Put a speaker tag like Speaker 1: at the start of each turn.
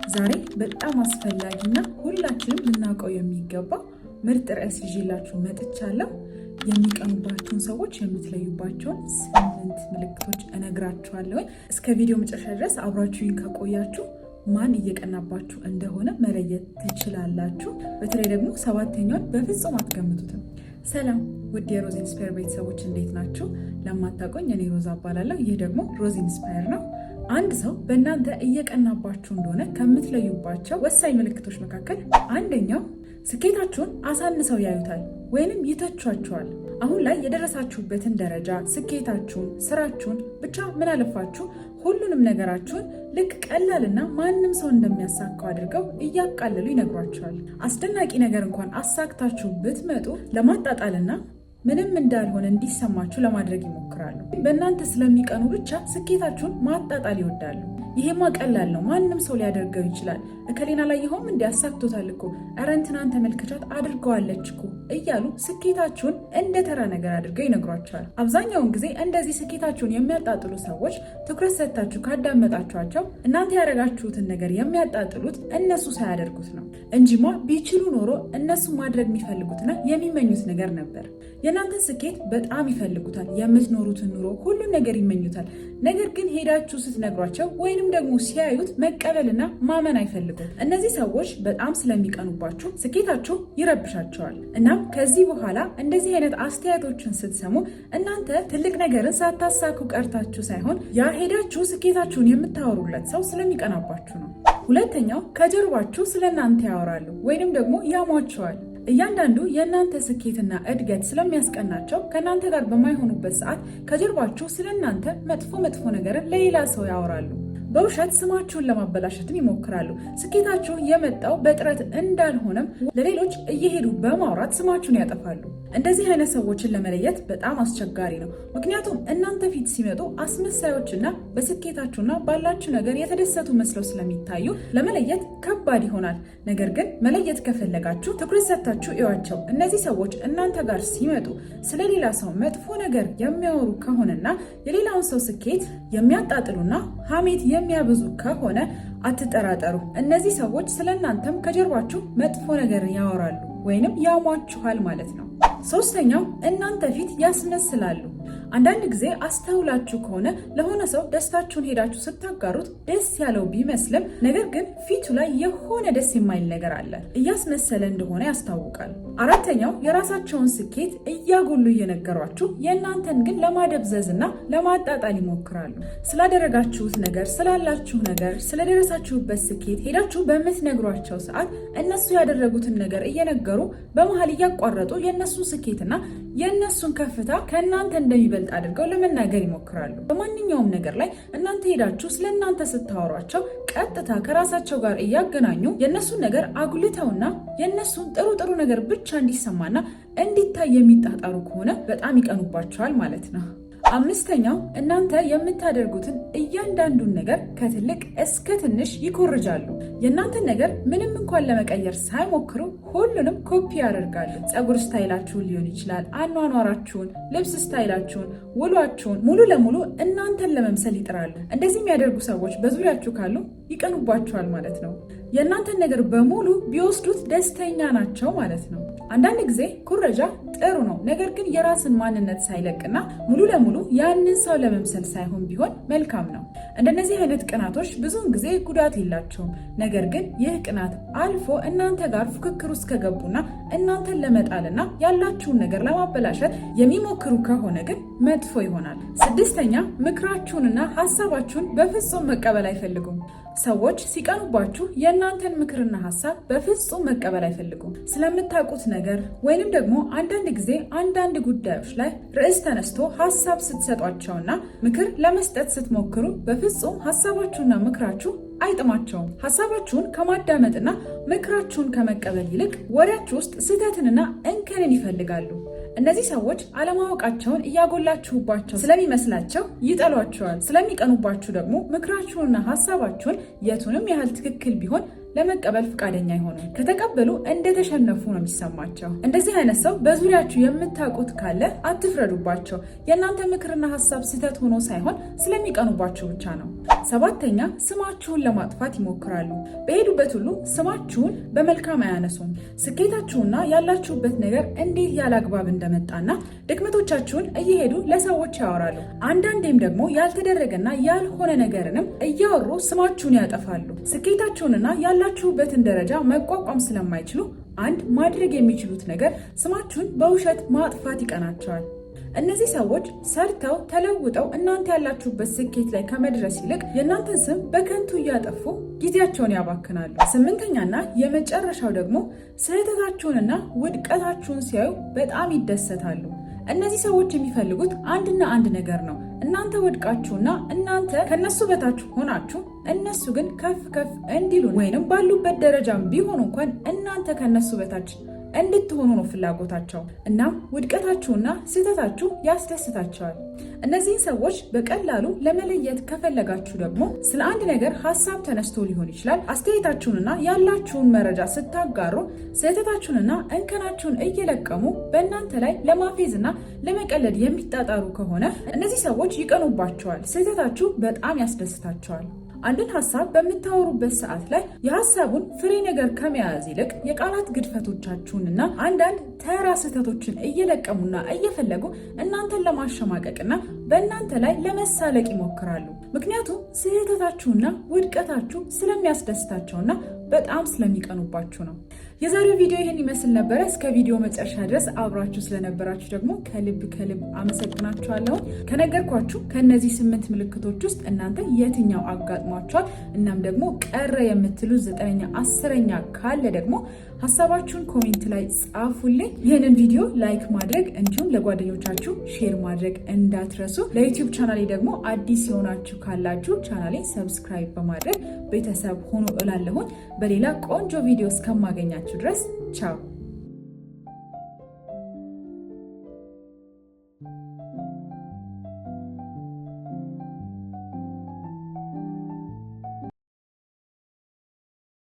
Speaker 1: ዛሬ በጣም አስፈላጊና ሁላችንም ልናውቀው የሚገባ ምርጥ ርዕስ ይዤላችሁ መጥቻለሁ። የሚቀኑባችሁን ሰዎች የምትለዩባቸውን 8 ምልክቶች እነግራችኋለሁ። እስከ ቪዲዮ መጨረሻ ድረስ አብራችሁኝ ከቆያችሁ ማን እየቀናባችሁ እንደሆነ መለየት ትችላላችሁ። በተለይ ደግሞ 7ኛውን በፍጹም አትገምቱትም። ሰላም ውድ የሮዝ ኢንስፓየር ቤተሰቦች እንዴት ናችሁ? ለማታውቁኝ እኔ ሮዛ እባላለሁ። ይህ ደግሞ ሮዝ ኢንስፓየር ነው። አንድ ሰው በእናንተ እየቀናባችሁ እንደሆነ ከምትለዩባቸው ወሳኝ ምልክቶች መካከል አንደኛው ስኬታችሁን አሳንሰው ያዩታል ወይንም ይተቿችኋል። አሁን ላይ የደረሳችሁበትን ደረጃ፣ ስኬታችሁን፣ ስራችሁን፣ ብቻ ምን አለፋችሁ ሁሉንም ነገራችሁን ልክ ቀላልና ማንም ሰው እንደሚያሳካው አድርገው እያቃለሉ ይነግሯችኋል። አስደናቂ ነገር እንኳን አሳክታችሁ ብትመጡ ለማጣጣልና ምንም እንዳልሆነ እንዲሰማችሁ ለማድረግ ይሞክራሉ። በእናንተ ስለሚቀኑ ብቻ ስኬታችሁን ማጣጣል ይወዳሉ። ይሄማ ቀላል ነው፣ ማንም ሰው ሊያደርገው ይችላል፣ እከሌና ላይ ይሆን እንዲያሳክቶታል እኮ፣ ኧረ እንትናን ተመልከቻት አድርገዋለች እኮ እያሉ ስኬታችሁን እንደ ተራ ነገር አድርገው ይነግሯቸዋል። አብዛኛውን ጊዜ እንደዚህ ስኬታችሁን የሚያጣጥሉ ሰዎች ትኩረት ሰጥታችሁ ካዳመጣችኋቸው እናንተ ያደረጋችሁትን ነገር የሚያጣጥሉት እነሱ ሳያደርጉት ነው እንጂማ ቢችሉ ኖሮ እነሱ ማድረግ የሚፈልጉትና የሚመኙት ነገር ነበር። የእናንተን ስኬት በጣም ይፈልጉታል፣ የምትኖሩትን ኑሮ ሁሉን ነገር ይመኙታል። ነገር ግን ሄዳችሁ ስትነግሯቸው ወይንም ደግሞ ሲያዩት መቀበልና ማመን አይፈልጉም። እነዚህ ሰዎች በጣም ስለሚቀኑባችሁ ስኬታችሁ ይረብሻቸዋል። እናም ከዚህ በኋላ እንደዚህ አይነት አስተያየቶችን ስትሰሙ እናንተ ትልቅ ነገርን ሳታሳኩ ቀርታችሁ ሳይሆን ያ ሄዳችሁ ስኬታችሁን የምታወሩለት ሰው ስለሚቀናባችሁ ነው። ሁለተኛው ከጀርባችሁ ስለእናንተ ያወራሉ ወይንም ደግሞ ያሟቸዋል። እያንዳንዱ የእናንተ ስኬትና እድገት ስለሚያስቀናቸው ከእናንተ ጋር በማይሆኑበት ሰዓት ከጀርባችሁ ስለእናንተ መጥፎ ነገርን ለሌላ ሰው ያወራሉ። በውሸት ስማችሁን ለማበላሸትም ይሞክራሉ። ስኬታችሁ የመጣው በጥረት እንዳልሆነም ለሌሎች እየሄዱ በማውራት ስማችሁን ያጠፋሉ። እንደዚህ አይነት ሰዎችን ለመለየት በጣም አስቸጋሪ ነው። ምክንያቱም እናንተ ፊት ሲመጡ አስመሳዮችና በስኬታችሁና ባላችሁ ነገር የተደሰቱ መስለው ስለሚታዩ ለመለየት ከባድ ይሆናል። ነገር ግን መለየት ከፈለጋችሁ ትኩረት ሰጥታችሁ እዩዋቸው። እነዚህ ሰዎች እናንተ ጋር ሲመጡ ስለሌላ ሰው መጥፎ ነገር የሚያወሩ ከሆነና የሌላውን ሰው ስኬት የሚያጣጥሉና ሐሜት የሚያብዙ ከሆነ አትጠራጠሩ። እነዚህ ሰዎች ስለእናንተም ከጀርባችሁ መጥፎ ነገር ያወራሉ ወይንም ያሟችኋል ማለት ነው። ሶስተኛው እናንተ ፊት ያስመስላሉ። አንዳንድ ጊዜ አስተውላችሁ ከሆነ ለሆነ ሰው ደስታችሁን ሄዳችሁ ስታጋሩት ደስ ያለው ቢመስልም ነገር ግን ፊቱ ላይ የሆነ ደስ የማይል ነገር አለ፣ እያስመሰለ እንደሆነ ያስታውቃል። አራተኛው የራሳቸውን ስኬት እያጎሉ እየነገሯችሁ የእናንተን ግን ለማደብዘዝና ለማጣጣል ይሞክራሉ። ስላደረጋችሁት ነገር፣ ስላላችሁ ነገር፣ ስለደረሳችሁበት ስኬት ሄዳችሁ በምትነግሯቸው ሰዓት እነሱ ያደረጉትን ነገር እየነገሩ በመሀል እያቋረጡ የእነሱን ስኬትና የእነሱን ከፍታ ከእናንተ እንደሚበልጥ አድርገው ለመናገር ይሞክራሉ። በማንኛውም ነገር ላይ እናንተ ሄዳችሁ ስለ እናንተ ስታወሯቸው ቀጥታ ከራሳቸው ጋር እያገናኙ የእነሱን ነገር አጉልተውና የእነሱን ጥሩ ነገር ብቻ እንዲሰማና እንዲታይ የሚጣጣሩ ከሆነ በጣም ይቀኑባቸዋል ማለት ነው። አምስተኛው እናንተ የምታደርጉትን እያንዳንዱን ነገር ከትልቅ እስከ ትንሽ ይኮርጃሉ። የእናንተን ነገር ምንም እንኳን ለመቀየር ሳይሞክሩ ሁሉንም ኮፒ ያደርጋሉ። ፀጉር ስታይላችሁን ሊሆን ይችላል፣ አኗኗራችሁን፣ ልብስ ስታይላችሁን፣ ውሏችሁን ሙሉ ለሙሉ እናንተን ለመምሰል ይጥራሉ። እንደዚህ የሚያደርጉ ሰዎች በዙሪያችሁ ካሉ ይቀኑባችኋል ማለት ነው። የእናንተን ነገር በሙሉ ቢወስዱት ደስተኛ ናቸው ማለት ነው። አንዳንድ ጊዜ ኩረጃ ጥሩ ነው፣ ነገር ግን የራስን ማንነት ሳይለቅና ሙሉ ለሙሉ ያንን ሰው ለመምሰል ሳይሆን ቢሆን መልካም ነው። እንደነዚህ አይነት ቅናቶች ብዙውን ጊዜ ጉዳት የላቸውም። ነገር ግን ይህ ቅናት አልፎ እናንተ ጋር ፉክክር ውስጥ ከገቡና እናንተን ለመጣልና ያላችሁን ነገር ለማበላሸት የሚሞክሩ ከሆነ ግን መጥፎ ይሆናል። ስድስተኛ ምክራችሁንና ሀሳባችሁን በፍጹም መቀበል አይፈልጉም። ሰዎች ሲቀኑባችሁ የእናንተን ምክርና ሀሳብ በፍጹም መቀበል አይፈልጉም። ስለምታውቁት ነገር ወይንም ደግሞ አንዳንድ ጊዜ አንዳንድ ጉዳዮች ላይ ርዕስ ተነስቶ ሀሳብ ስትሰጧቸውና ምክር ለመስጠት ስትሞክሩ በፍጹም ሀሳባችሁና ምክራችሁ አይጥማቸውም። ሀሳባችሁን ከማዳመጥና ምክራችሁን ከመቀበል ይልቅ ወሬያችሁ ውስጥ ስህተትንና እንከንን ይፈልጋሉ። እነዚህ ሰዎች አለማወቃቸውን እያጎላችሁባቸው ስለሚመስላቸው ይጠሏቸዋል። ስለሚቀኑባችሁ ደግሞ ምክራችሁንና ሀሳባችሁን የቱንም ያህል ትክክል ቢሆን ለመቀበል ፈቃደኛ አይሆኑም። ከተቀበሉ እንደተሸነፉ ነው የሚሰማቸው። እንደዚህ አይነት ሰው በዙሪያችሁ የምታውቁት ካለ አትፍረዱባቸው። የእናንተ ምክርና ሀሳብ ስህተት ሆኖ ሳይሆን ስለሚቀኑባቸው ብቻ ነው። 7ኛ ስማችሁን ለማጥፋት ይሞክራሉ። በሄዱበት ሁሉ ስማችሁን በመልካም አያነሱም። ስኬታችሁና ያላችሁበት ነገር እንዴት ያላግባብ እንደመጣና ድክመቶቻችሁን እየሄዱ ለሰዎች ያወራሉ። አንዳንዴም ደግሞ ያልተደረገና ያልሆነ ነገርንም እያወሩ ስማችሁን ያጠፋሉ። ስኬታችሁንና ያላችሁበትን ደረጃ መቋቋም ስለማይችሉ አንድ ማድረግ የሚችሉት ነገር ስማችሁን በውሸት ማጥፋት ይቀናቸዋል። እነዚህ ሰዎች ሰርተው ተለውጠው እናንተ ያላችሁበት ስኬት ላይ ከመድረስ ይልቅ የእናንተን ስም በከንቱ እያጠፉ ጊዜያቸውን ያባክናሉ። 8ኛና የመጨረሻው ደግሞ ስህተታችሁንና ውድቀታችሁን ሲያዩ በጣም ይደሰታሉ። እነዚህ ሰዎች የሚፈልጉት አንድና አንድ ነገር ነው። እናንተ ወድቃችሁና እናንተ ከነሱ በታች ሆናችሁ እነሱ ግን ከፍ ከፍ እንዲሉ ወይንም ባሉበት ደረጃም ቢሆኑ እንኳን እናንተ ከነሱ በታች እንድትሆኑ ነው ፍላጎታቸው። እናም ውድቀታችሁና ስህተታችሁ ያስደስታቸዋል። እነዚህን ሰዎች በቀላሉ ለመለየት ከፈለጋችሁ ደግሞ ስለ አንድ ነገር ሀሳብ ተነስቶ ሊሆን ይችላል። አስተያየታችሁንና ያላችሁን መረጃ ስታጋሩ ስህተታችሁንና እንከናችሁን እየለቀሙ በእናንተ ላይ ለማፌዝና ለመቀለድ የሚጣጣሩ ከሆነ እነዚህ ሰዎች ይቀኑባቸዋል። ስህተታችሁ በጣም ያስደስታቸዋል። አንድን ሀሳብ በምታወሩበት ሰዓት ላይ የሀሳቡን ፍሬ ነገር ከመያዝ ይልቅ የቃላት ግድፈቶቻችሁንና አንዳንድ ተራ ስህተቶችን እየለቀሙና እየፈለጉ እናንተን ለማሸማቀቅና በእናንተ ላይ ለመሳለቅ ይሞክራሉ። ምክንያቱም ስህተታችሁና ውድቀታችሁ ስለሚያስደስታቸውና በጣም ስለሚቀኑባችሁ ነው። የዛሬው ቪዲዮ ይህን ይመስል ነበረ። እስከ ቪዲዮ መጨረሻ ድረስ አብራችሁ ስለነበራችሁ ደግሞ ከልብ አመሰግናችኋለሁ። ከነገርኳችሁ ከነዚህ 8 ምልክቶች ውስጥ እናንተ የትኛው አጋጥሟችኋል? እናም ደግሞ ቀረ የምትሉት 9ኛ 10ኛ ካለ ደግሞ ሀሳባችሁን ኮሜንት ላይ ጻፉልኝ። ይህንን ቪዲዮ ላይክ ማድረግ እንዲሁም ለጓደኞቻችሁ ሼር ማድረግ እንዳትረሱ። ለዩቲዩብ ቻናሌ ደግሞ አዲስ የሆናችሁ ካላችሁ ቻናሌ ሰብስክራይብ በማድረግ ቤተሰብ ሆኖ እላለሁኝ። በሌላ ቆንጆ ቪዲዮ እስከማገኛችሁ ድረስ ቻው።